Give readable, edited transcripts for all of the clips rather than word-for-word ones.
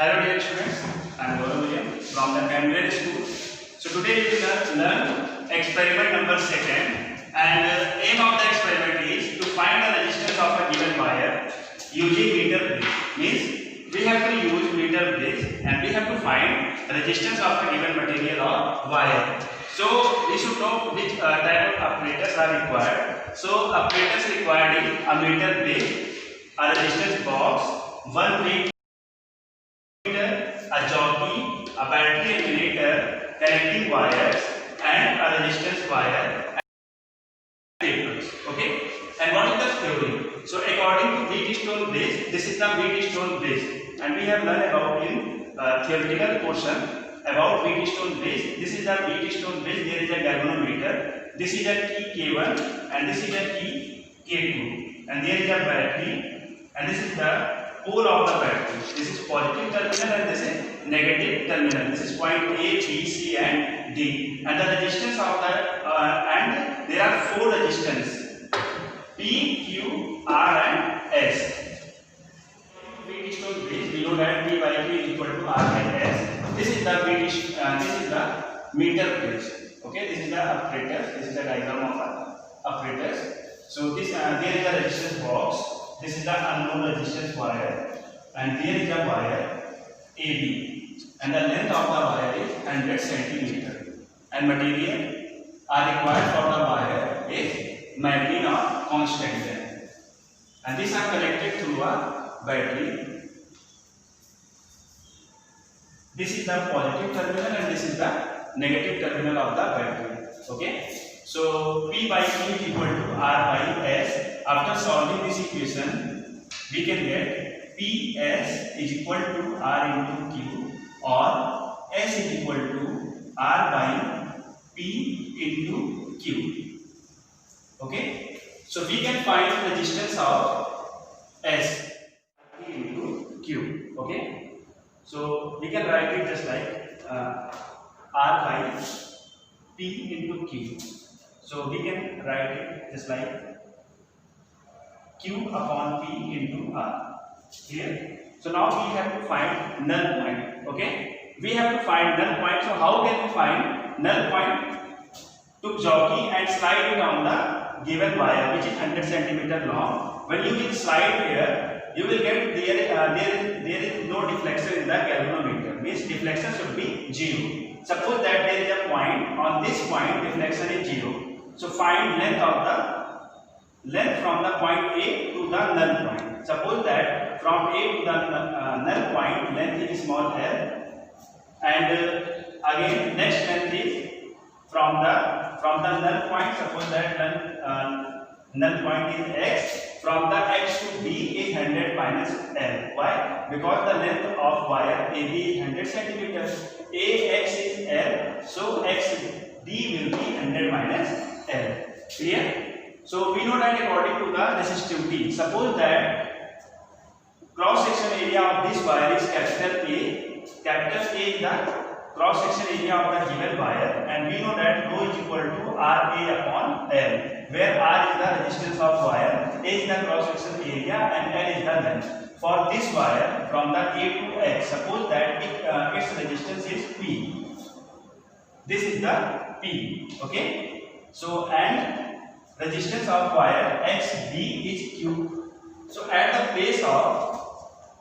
Hello dear students, I am Gaurav William from the Cambridge School. So today we will learn experiment number 2nd, and aim of the experiment is to find the resistance of a given wire using meter bridge. Means we have to use meter bridge and we have to find resistance of a given material or wire. So we should know which type of apparatus are required. So apparatus required is a meter bridge, a resistance box, one weight, a jockey, a battery regulator, connecting wires, and a resistance wire, and papers. Okay. And what is the theory? So according to Wheatstone bridge, this is the Wheatstone bridge, and we have learned about in theoretical portion about Wheatstone bridge. This is the Wheatstone bridge. There is a galvanometer. This is a key K1, and this is a key K2, and there is a battery, and this is the pole of the battery. This is positive terminal and this is negative terminal. This is point A, B, C and D. And the resistance of the and there are 4 resistance: P, Q, R and S. Wheatstone bridge, we know that P by Q is equal to R by S. This is the meter bridge. Okay, this is the apparatus. This is the diagram of apparatus. So this there is a resistance box. This is the unknown resistance wire, and there is a wire AB, and the length of the wire is 100 cm. And material are required for the wire is magnet or constant length. And these are connected through a battery. This is the positive terminal and this is the negative terminal of the battery. Okay. So P by Q is equal to R by S. After solving this equation, we can get PS is equal to R into Q, or S is equal to R by P into Q. Okay. So we can find resistance of S P into Q. Okay. So we can write it just like R by P into Q. So we can write it just like Q upon P into R. Clear? So now we have to find null point. Okay? We have to find null point. So how can we find null point? To jockey and slide it on the given wire, which is 100 cm long. When you will slide here, you will get there is no deflection in the galvanometer. Means deflection should be 0. Suppose that there is a point. On this point, deflection is 0. So find length from the point A to the null point. Suppose that from A to the null point length is small l, and again next length is from the null point. Suppose that null point is x. From the x to B is 100 minus l. Why? Because the length of wire AB is 100 cm. AX is l, so D will be 100 minus l. Clear? So we know that according to the resistivity, suppose that cross section area of this wire is capital A. Capital A is the cross section area of the given wire, and we know that rho is equal to RA upon L, where R is the resistance of wire, A is the cross section area, and L is the length. For this wire from the A to X, suppose that its resistance is P. This is the P. Okay. So and resistance of wire XB is Q. So at the place of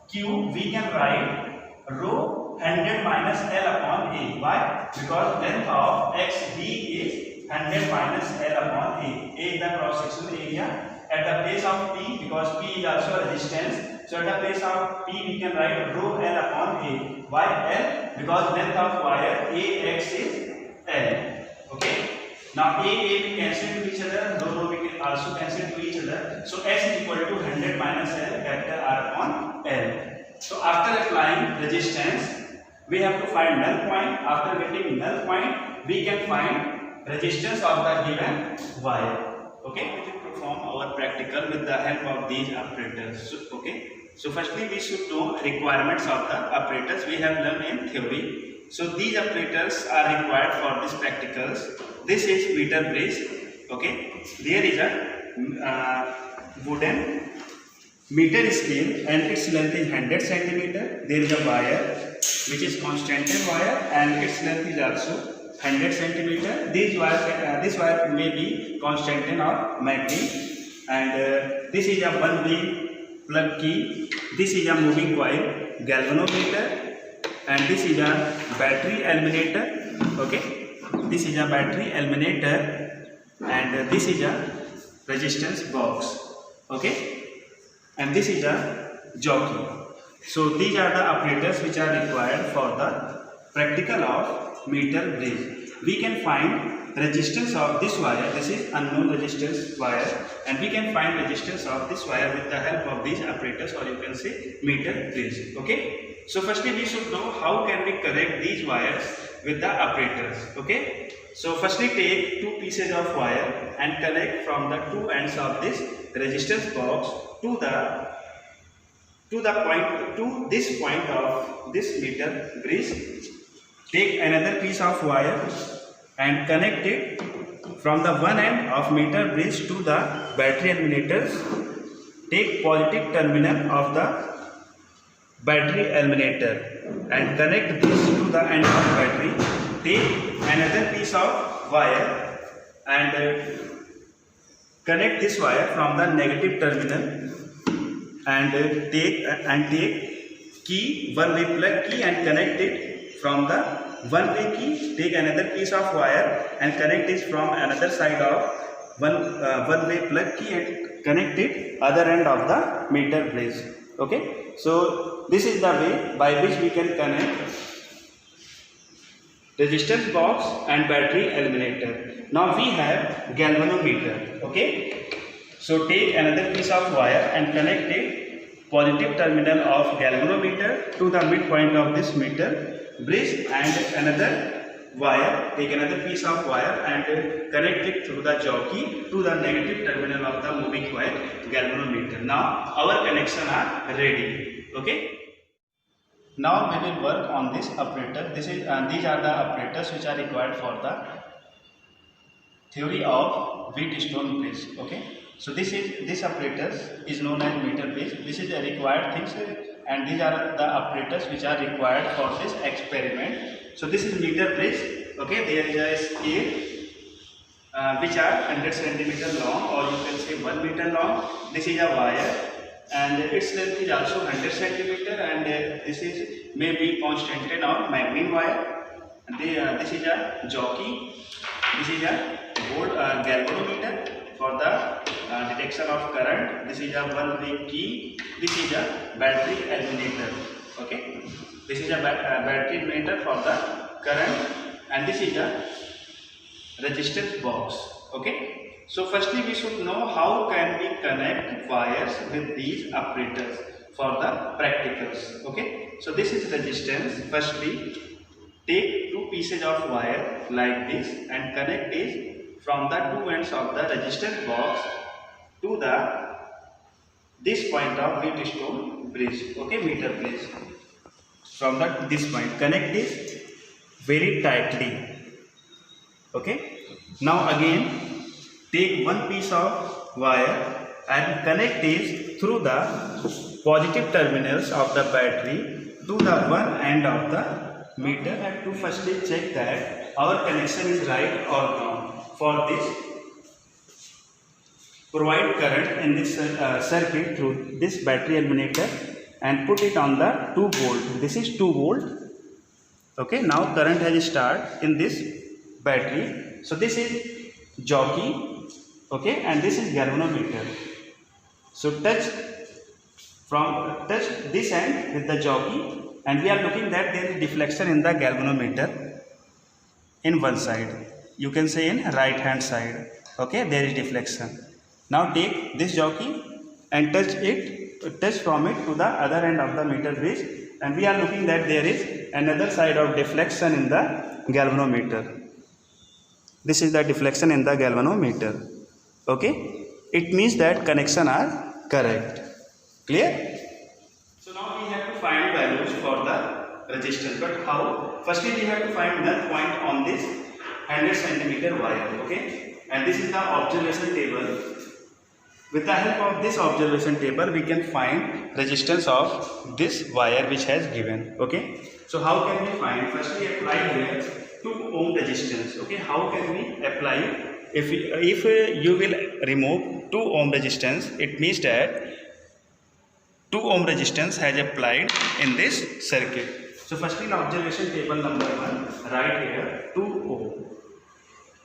Q, we can write rho 100 minus L upon A. Why? Because length of XB is 100 minus L upon A. A is the cross section area. At the place of P, because P is also a resistance, so at the place of P, we can write rho L upon A. Why L? Because length of wire AX is L. Okay. Now A we cancel to each other, rho we can also cancel to each other. So S is equal to 100 minus L, capital R upon L. So after applying resistance, we have to find null point. After getting null point, we can find resistance of the given wire. Okay? We will perform our practical with the help of these apparatus. So, okay? So firstly, we should know requirements of the apparatus we have learned in theory. So these apparatus are required for these practicals. This is meter bridge. Okay, there is a wooden meter scale and its length is 100 centimeter. There is a wire which is constantan wire and its length is also 100 centimeter. This wire may be constantan or magnet, and this is a one-way plug key. This is a moving coil galvanometer, and this is a battery eliminator. Okay, this is a battery eliminator, and this is a resistance box. Okay, and this is a jockey. So these are the operators which are required for the practical of meter bridge. We can find resistance of this wire. This is unknown resistance wire, and we can find resistance of this wire with the help of these operators, or you can say meter bridge. Okay, so firstly we should know how can we connect these wires with the operators. Okay, so firstly take two pieces of wire and connect from the two ends of this resistance box to this point of this meter bridge. Take another piece of wire and connect it from the one end of meter bridge to the battery eliminators. Take positive terminal of the battery eliminator and connect this to the end of battery. Take another piece of wire and connect this wire from the negative terminal, and take key, one-way plug key, and connect it from the one-way key. Take another piece of wire and connect it from another side of one-way plug key and connect it other end of the meter bridge. Okay, so this is the way by which we can connect resistance box and battery eliminator. Now we have galvanometer. Okay, so take another piece of wire and connect it positive terminal of galvanometer to the midpoint of this meter bridge, and another wire, take another piece of wire and connect it through the jockey to the negative terminal of the moving coil galvanometer. Now our connection are ready. Okay, now we will work on this operator. These are the operators which are required for the theory of Wheatstone bridge. Okay, so this operators is known as meter bridge. This is the required things, and these are the operators which are required for this experiment. So this is meter bridge. Okay, there is a scale which are 100 centimeter long, or you can say 1 meter long. This is a wire, and its length is also 100 centimeter, and this is maybe constantan or magnet wire. This is a jockey. This is a galvanometer for the detection of current. This is a one-way key. This is a battery eliminator. Okay, this is a battery eliminator for the current, and this is a resistance box. Okay, so firstly we should know how can we connect wires with these operators for the practicals. Okay, so this is resistance. Firstly take two pieces of wire like this and connect it from the two ends of the resistance box to this point of Wheatstone bridge. Okay, meter bridge. From this point connect this very tightly. Okay, now again take one piece of wire and connect it through the positive terminals of the battery to the one end of the meter. I have to firstly check that our connection is right or wrong. For this, provide current in this circuit through this battery eliminator and put it on the 2 volt. This is 2 volt. Okay, now current has started in this battery. So this is jockey. Okay, and this is galvanometer. So touch this end with the jockey, and we are looking that there is deflection in the galvanometer in one side. You can say in right hand side. Okay, there is deflection. Now take this jockey and touch from it to the other end of the meter bridge, and we are looking that there is another side of deflection in the galvanometer. This is the deflection in the galvanometer. Okay, it means that connection are correct. Clear? So now we have to find values for the resistance, but how? Firstly we have to find null point on this 100 centimeter wire. Okay, and this is the observation table With the help of this observation table, we can find resistance of this wire which has given. Okay. So how can we find? First we apply here 2 ohm resistance. Okay. How can we apply? If you will remove 2 ohm resistance, it means that 2 ohm resistance has applied in this circuit. So firstly in observation table number 1, write here 2 ohm.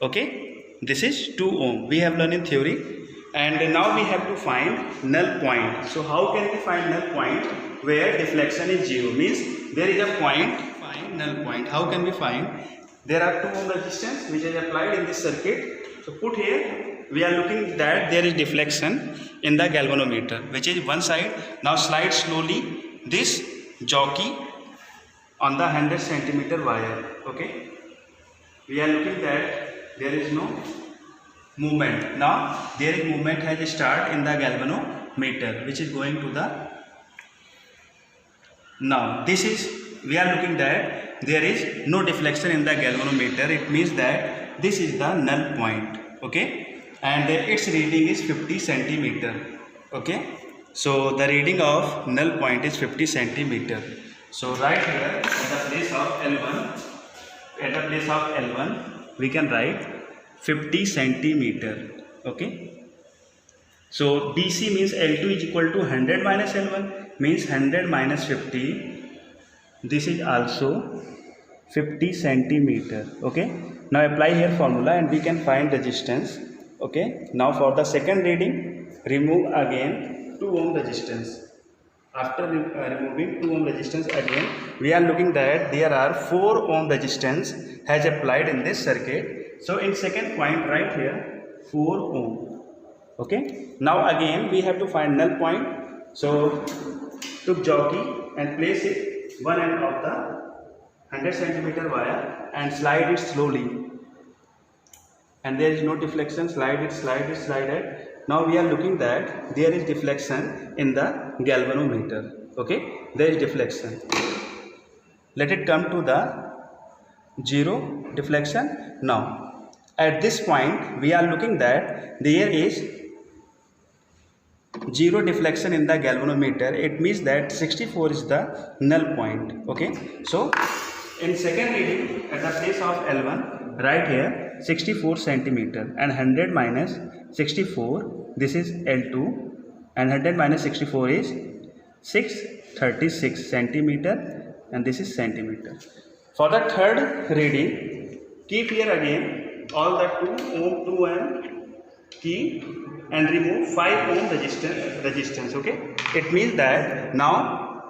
Okay. This is 2 ohm. We have learned in theory. And now we have to find null point. So how can we find null point where deflection is 0? Means there is a point, find null point. How can we find? There are 2 ohm resistance which is applied in this circuit. So put here, we are looking that there is deflection in the galvanometer, which is one side. Now slide slowly this jockey on the 100 centimeter wire. Okay. We are looking that there is no movement. Now there is movement has started in the galvanometer which is going to the, now this is, we are looking that there is no deflection in the galvanometer. It means that this is the null point. Okay, and its reading is 50 centimeter. Okay, so the reading of null point is 50 centimeter. So right here at the place of L1, we can write 50 centimeter. Okay, so BC means L2 is equal to 100 minus L1, means 100 minus 50. This is also 50 centimeter. Okay, now apply here formula and we can find resistance. Okay, now for the second reading, remove again 2 ohm resistance. After removing 2 ohm resistance again, we are looking that there are 4 ohm resistance has applied in this circuit. So in second point right here 4 ohm. Okay, now again we have to find null point. So took jockey and place it one end of the 100 centimeter wire and slide it slowly, and there is no deflection. Slide it. Now we are looking that there is deflection in the galvanometer. Okay, there is deflection. Let it come to the 0 deflection. Now at this point we are looking that there is 0 deflection in the galvanometer. It means that 64 is the null point. Okay, so in second reading at the place of L1, right here 64 centimeter and 100 minus 64, this is L2, and 100 minus 64 is 636 centimeter, and this is centimeter. For the third reading, keep here again all the 2 ohm key and remove 5 ohm resistance. Okay, it means that now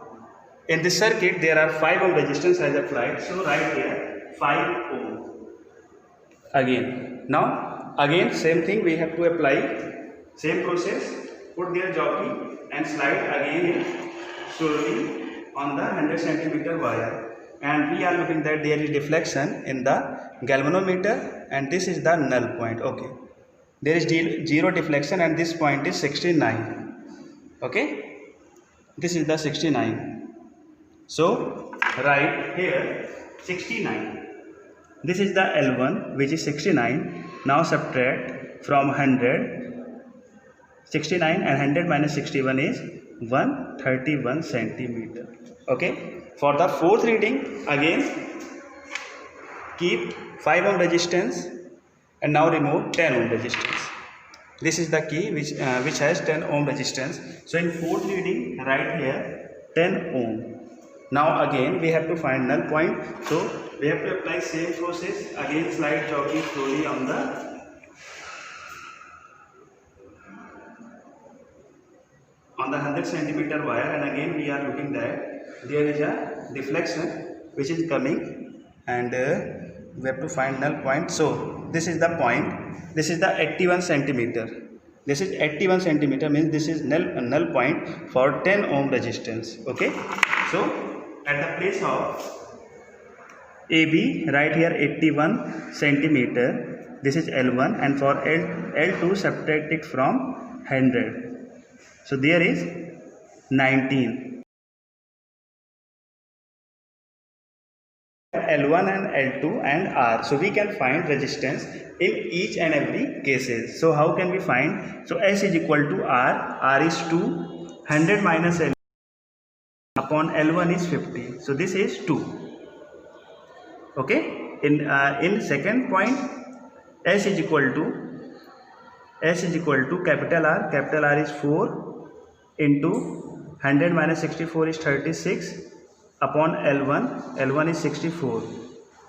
in this circuit there are 5 ohm resistance as applied. So right here 5 ohm again. Now again same thing we have to apply, same process. Put their jockey and slide again slowly on the 100 centimeter wire, and we are looking that there is deflection in the galvanometer, and this is the null point. Okay, there is 0 deflection and this point is 69. Okay, this is the 69. So write here 69. This is the L1 which is 69. Now subtract from 100 69 and 100 minus 61 is 131 centimeter. Okay, for the fourth reading again keep 5 ohm resistance and now remove 10 ohm resistance. This is the key which has 10 ohm resistance. So in fourth reading write here 10 ohm. Now again we have to find null point. So we have to apply same process. Again slide jockey slowly on the 100 centimeter wire, and again we are looking that there is a deflection which is coming, and we have to find null point. So this is the point. This is the 81 centimeter. This is 81 centimeter means this is null point for 10 ohm resistance. Okay, so at the place of AB write here 81 centimeter. This is L1, and for L2 subtract it from 100. So there is 19. L1 and L2 and R. So we can find resistance in each and every cases. So how can we find? So S is equal to R. R is 2. 100 minus L upon L1 is 50. So this is 2. Okay. In second point, S is equal to capital R. Capital R is 4 into 100 minus 64 is 36 upon L1. L1 is 64.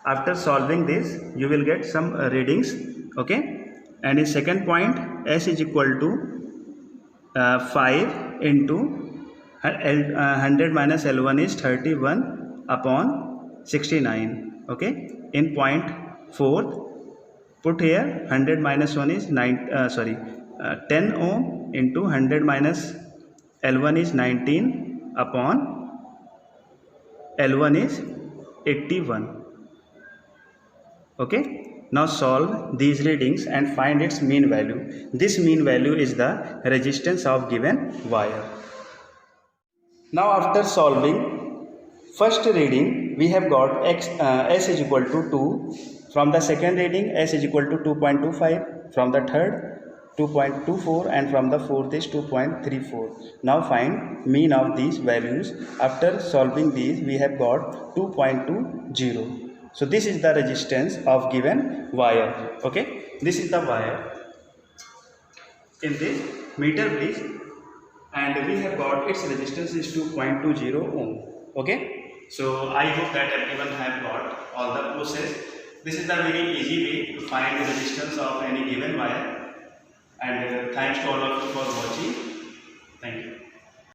After solving this, you will get some readings. Okay. And in second point, S is equal to 5 into 100 minus L1 is 31 upon 69. Okay. In point 4th, put here 100 minus 1 is 10 ohm into 100 minus L1 is 19 upon L1 is 81. Okay. Now solve these readings and find its mean value. This mean value is the resistance of given wire. Now after solving first reading, we have got S is equal to 2. From the second reading, S is equal to 2.25. From the third, 2.24, and from the fourth is 2.34. Now find mean of these values. After solving these, we have got 2.20. So this is the resistance of given wire. Okay, this is the wire in this meter please, and we have got its resistance is 2.20 ohm. Okay, so I hope that everyone have got all the process. This is the very easy way to find the resistance of any given wire, and thanks to all of you for watching. Thank you.